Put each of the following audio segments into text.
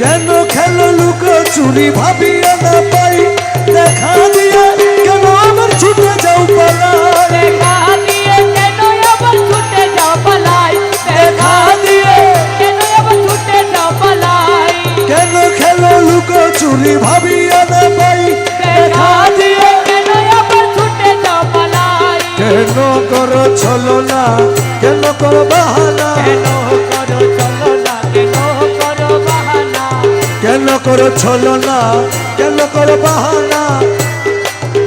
কেন খেলো লুকোচুরি ভাবিয়া না পাই, দেখা দিয়ে কেন আবার ছুটে যাও পালাই, দেখা দিয়ে কেন আবার ছুটে যাও পালাই, দেখা দিয়ে কেন আবার ছুটে যাও পালাই, কেন খেলো লুকোচুরি ভাবিয়া না পাই, দেখা দিয়ে কেন আবার ছুটে যাও পালাই, কেন করো ছলনা, কেন করো বাহানা, কেন করো ছলনা, কেন করো বাহানা, কেন করো ছলনা, কেন করো বাহানা,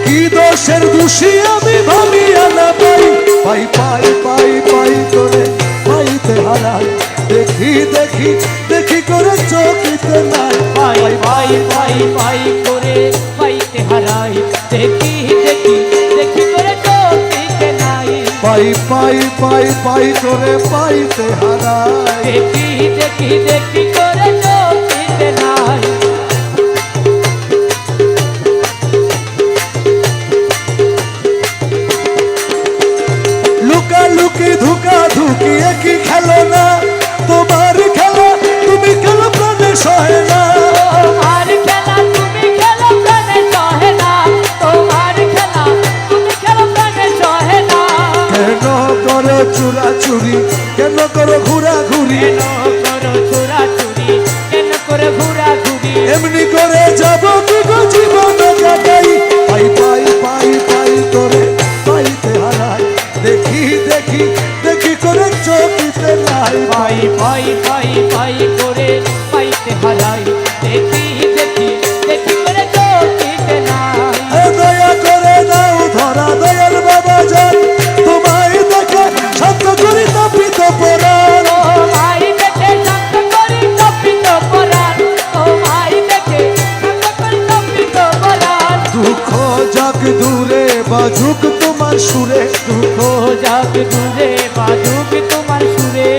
কি দোষের দোষী আমি ভাবিয়া না পাই, পাই পাই পাই পাই করে পাইতে হারাই, দেখি দেখি দেখি করে চোখিতে নাই, পাই পাই পাই পাই করে পাইতে হারাই, দেখি দেখি দেখি করে চোখিতে নাই, পাই পাই পাই পাই করে পাইতে হারাই, দেখি দেখি দেখি করে চোখিতে নাই। লুকালুকি ধুকা ধুকি একই খেলো না, তোমার খেলা তুমি খেলো প্রাণে সহে না, তোমার খেলা তুমি খেলো প্রাণে সহে না, তোমার খেলা তুমি খেলো প্রাণে সহে না, কেন করো চুরাচুরি, কেন করো ঘুরাঘুরি, কেন করো চোরাচুরি, কেন করে ঘোরাঘুরি, এমনি করে যাব কি গো জীবন কাটাই, পাই পাই পাই পাই করে পাইতে হারাই, দেখি দেখি দেখি করে চোখিতে নাই, পাই পাই পাই পাই করে পাইতে হারাই, দেখি দেখি দেখি করে চোখিতে নাই, দয়া করে দাও ধরা দয়াল বাবা যান, তোমায় দেখে শান্ত করি তাপিত পরাণ, তোমায় দেখে শান্ত করি তপিত পরাণ, তোমায় দেখে শান্ত করি তপিত পরাণ, দুঃখ যাক দূরে বাজুক তোমার সুরে, দুঃখ যাক দূরে বাজুক তোমার সুরে,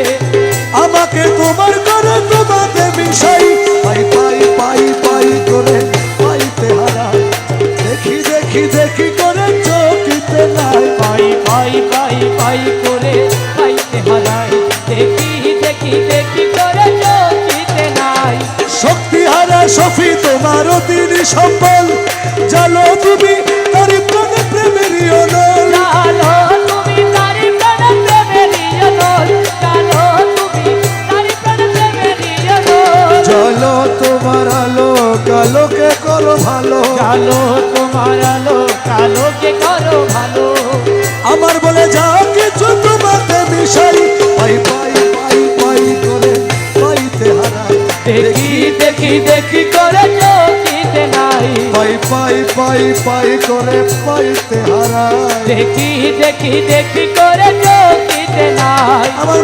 আমাকে তোমার করে তোমাতে মিশাই, পাই পাই পাই পাই করে পাইতে হারাই, দেখি দেখি দেখি করে চোখিতে নাই, পাই পাই পাই পাই করে পাইতে হারাই, দেখি দেখি দেখি করে চোখিতে নাই, শক্তি হারা সফি তোমার অতির সম্বল, জানো তুমি তারি প্রাণে প্রেমেরই অনল, জানো তুমি তারি প্রাণে প্রেমেরই অনল, জানো তুমি তারি প্রাণে প্রেমেরই অনল, চলো তোমার আলো কালোকে করো ভালো, জানো তোমার আলো কালোকে করো ভালো, আমার বলে যা কিছু তোমাতে মিশাই, পাই পাই পাই পাই করে পাইতে হারাই, দেখি দেখি দেখি করে চোখিতে নাই, পাই পাই পাই পাই করে পাইতে হারাই, দেখি দেখি দেখি করে চোখিতে নাই, আমার